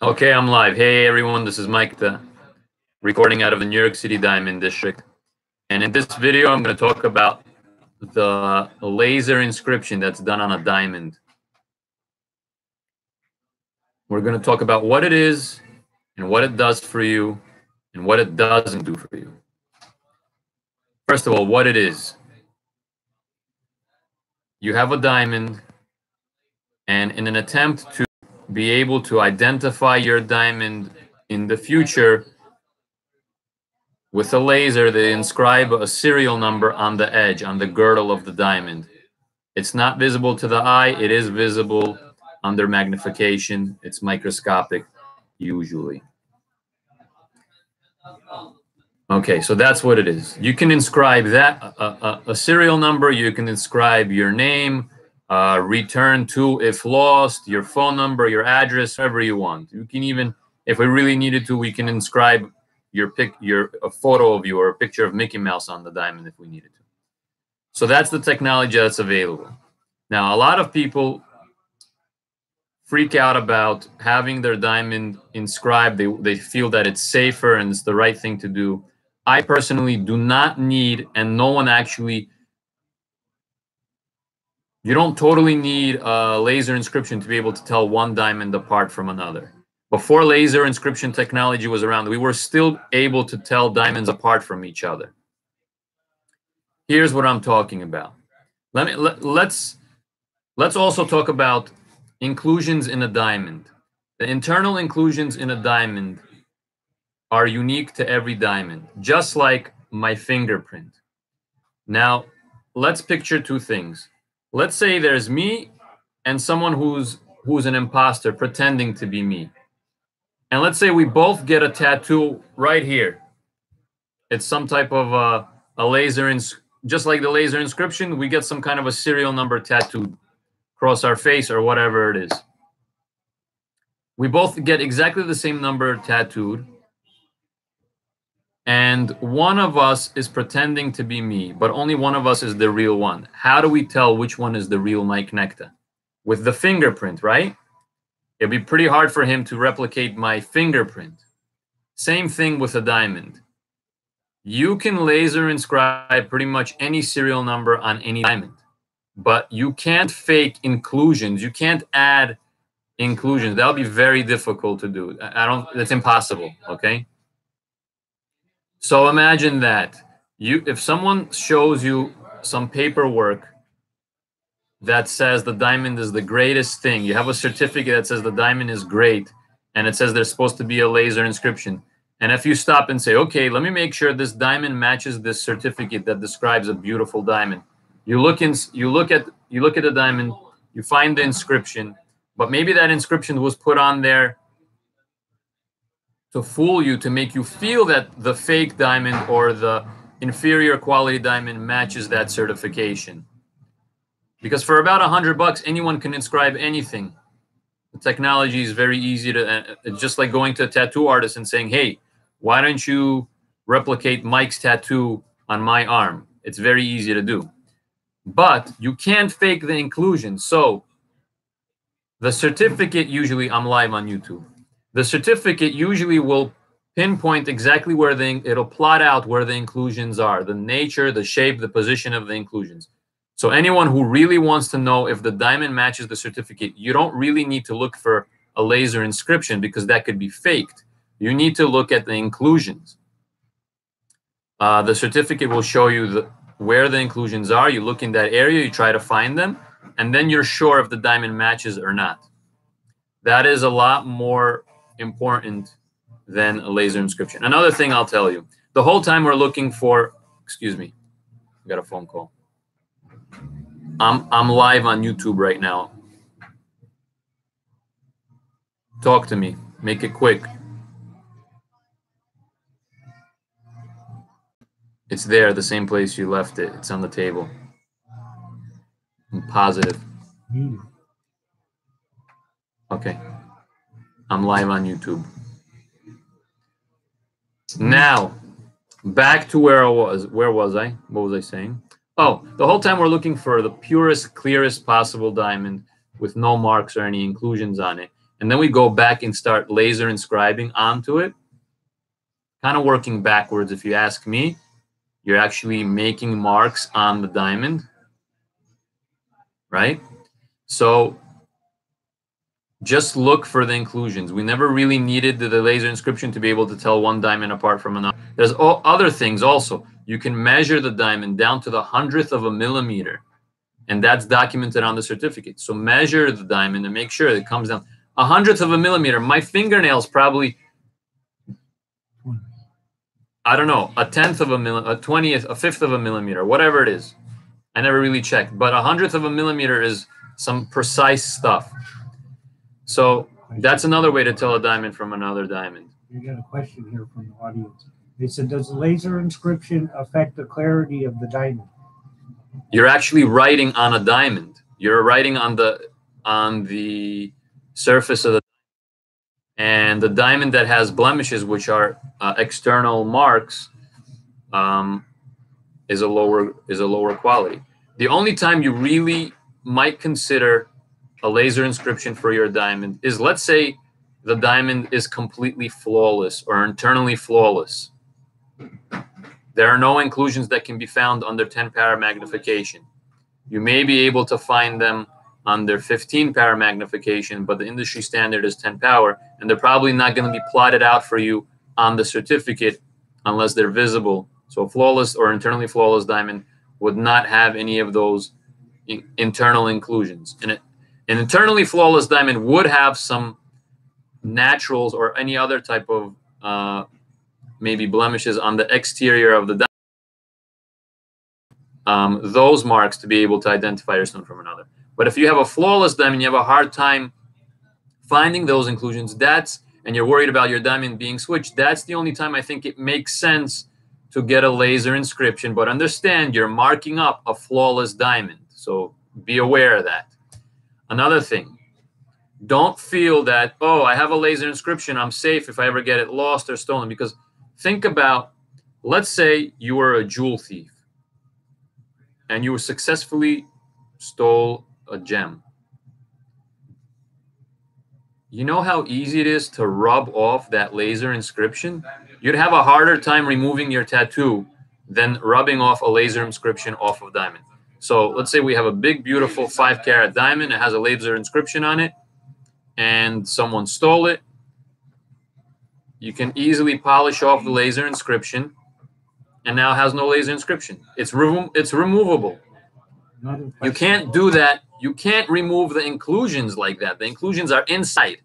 Okay, I'm live. Hey everyone, this is Mike, recording out of the New York City Diamond District. And in this video, I'm going to talk about the laser inscription that's done on a diamond. We're going to talk about what it is and what it does for you and what it doesn't do for you. First of all, what it is. You have a diamond, and in an attempt to be able to identify your diamond in the future, with a laser, they inscribe a serial number on the edge, on the girdle of the diamond. It's not visible to the eye. It is visible under magnification. It's microscopic, usually. Okay, so that's what it is. You can inscribe that, a serial number. You can inscribe your name, return to if lost, your phone number, your address, whatever you want. You can even, if we really needed to, we can inscribe a photo of you or a picture of Mickey Mouse on the diamond if we needed to. So that's the technology that's available. Now, a lot of people freak out about having their diamond inscribed. They feel that it's safer and it's the right thing to do. I personally do not need, and no one actually, you don't totally need a laser inscription to be able to tell one diamond apart from another. Before laser inscription technology was around, we were still able to tell diamonds apart from each other. Here's what I'm talking about. Let's also talk about inclusions in a diamond. The internal inclusions in a diamond are unique to every diamond, just like my fingerprint. Now, let's picture two things. Let's say there's me and someone who's an imposter pretending to be me. And let's say we both get a tattoo right here. It's some type of a laser, just like the laser inscription, we get some kind of a serial number tattooed across our face or whatever it is. We both get exactly the same number tattooed. And one of us is pretending to be me, but only one of us is the real one. How do we tell which one is the real Mike Necta? With the fingerprint, right? It'd be pretty hard for him to replicate my fingerprint. Same thing with a diamond. You can laser inscribe pretty much any serial number on any diamond, but you can't fake inclusions. You can't add inclusions. That'll be very difficult to do. That's impossible, okay? So imagine that if someone shows you some paperwork that says the diamond is the greatest thing, you have a certificate that says the diamond is great, and it says there's supposed to be a laser inscription. And if you stop and say, okay, let me make sure this diamond matches this certificate that describes a beautiful diamond. You look at the diamond, you find the inscription, but maybe that inscription was put on there to fool you, to make you feel that the fake diamond or the inferior quality diamond matches that certification. Because for about $100, anyone can inscribe anything. The technology is very easy to, it's just like going to a tattoo artist and saying, hey, why don't you replicate Mike's tattoo on my arm? It's very easy to do. But you can't fake the inclusion. So the certificate usually, I'm live on YouTube. The certificate usually will pinpoint exactly where it'll plot out where the inclusions are, the nature, the shape, the position of the inclusions. So anyone who really wants to know if the diamond matches the certificate, you don't really need to look for a laser inscription because that could be faked. You need to look at the inclusions. The certificate will show you where the inclusions are. You look in that area, you try to find them, and then you're sure if the diamond matches or not. That is a lot more important than a laser inscription. Another thing I'll tell you, the whole time we're looking for, excuse me, I got a phone call. I'm live on YouTube right now. Talk to me. Make it quick. It's there, the same place you left it. It's on the table. I'm positive. Okay. I'm live on YouTube. Now, back to where I was. Where was I? What was I saying? Oh, the whole time we're looking for the purest, clearest possible diamond with no marks or any inclusions on it. and then we go back and start laser inscribing onto it, kind of working backwards. If you ask me, you're actually making marks on the diamond, right? So just look for the inclusions. We never really needed the laser inscription to be able to tell one diamond apart from another. There's other things also. You can measure the diamond down to the 100th of a millimeter, and that's documented on the certificate. So measure the diamond and make sure it comes down 100th of a millimeter. My fingernail's probably, I don't know, a 10th of a millimeter, a 20th, a 5th of a millimeter, whatever it is. I never really checked, but 100th of a millimeter is some precise stuff. So that's another way to tell a diamond from another diamond. You got a question here from the audience. They said, does the laser inscription affect the clarity of the diamond? You're actually writing on a diamond. You're writing on the surface of the, and the diamond that has blemishes, which are external marks, is a lower quality. The only time you really might consider a laser inscription for your diamond is, let's say the diamond is completely flawless or internally flawless. There are no inclusions that can be found under 10 para magnification. You may be able to find them under 15 para magnification, but the industry standard is 10 power, and they're probably not going to be plotted out for you on the certificate unless they're visible. So a flawless or internally flawless diamond would not have any of those internal inclusions. And an internally flawless diamond would have some naturals or any other type of maybe blemishes on the exterior of the diamond. Those marks to be able to identify your stone from another. But if you have a flawless diamond, you have a hard time finding those inclusions, and you're worried about your diamond being switched, that's the only time I think it makes sense to get a laser inscription. But understand, you're marking up a flawless diamond, so be aware of that. Another thing, don't feel that, oh, I have a laser inscription, I'm safe if I ever get it lost or stolen. Because think about, let's say you were a jewel thief and you successfully stole a gem. You know how easy it is to rub off that laser inscription? You'd have a harder time removing your tattoo than rubbing off a laser inscription off of diamond. So let's say we have a big, beautiful 5-carat diamond. It has a laser inscription on it, and someone stole it. You can easily polish off the laser inscription, and now it has no laser inscription. It's removable. You can't do that. You can't remove the inclusions like that. The inclusions are inside.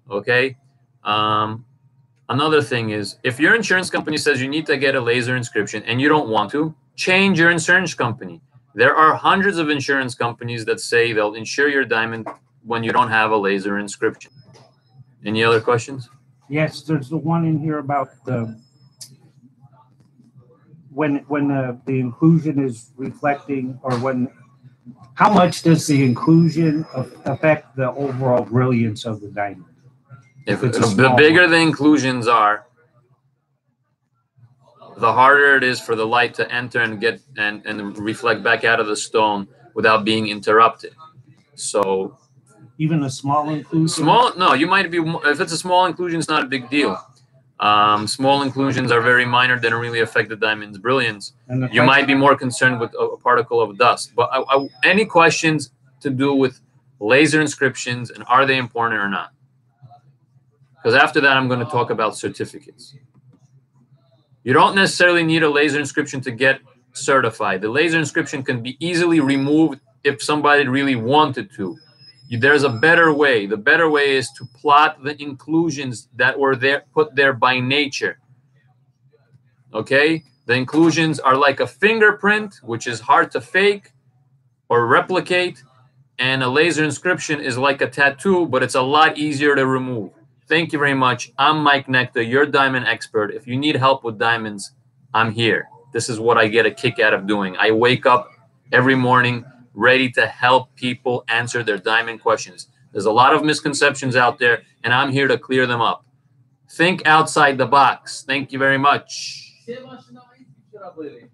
Okay. Another thing is, if your insurance company says you need to get a laser inscription and you don't want to, change your insurance company. There are hundreds of insurance companies that say they'll insure your diamond when you don't have a laser inscription. Any other questions? Yes, there's the one in here about the when the inclusion is reflecting, or how much does the inclusion affect the overall brilliance of the diamond? If the bigger the inclusions are, the harder it is for the light to enter and get and reflect back out of the stone without being interrupted. So even a small inclusion? No, you might be, if it's a small inclusion, it's not a big deal. Small inclusions are very minor, they don't really affect the diamond's brilliance. You might be more concerned with a particle of dust. But any questions to do with laser inscriptions and are they important or not? Because after that, I'm going to talk about certificates. You don't necessarily need a laser inscription to get certified. The laser inscription can be easily removed if somebody really wanted to. There's a better way. The better way is to plot the inclusions that were there, put there by nature. Okay? The inclusions are like a fingerprint, which is hard to fake or replicate. And a laser inscription is like a tattoo, but it's a lot easier to remove. Thank you very much. I'm Mike Nectar, your diamond expert. If you need help with diamonds, I'm here. This is what I get a kick out of doing. I wake up every morning ready to help people answer their diamond questions. There's a lot of misconceptions out there, and I'm here to clear them up. Think outside the box. Thank you very much. Everybody.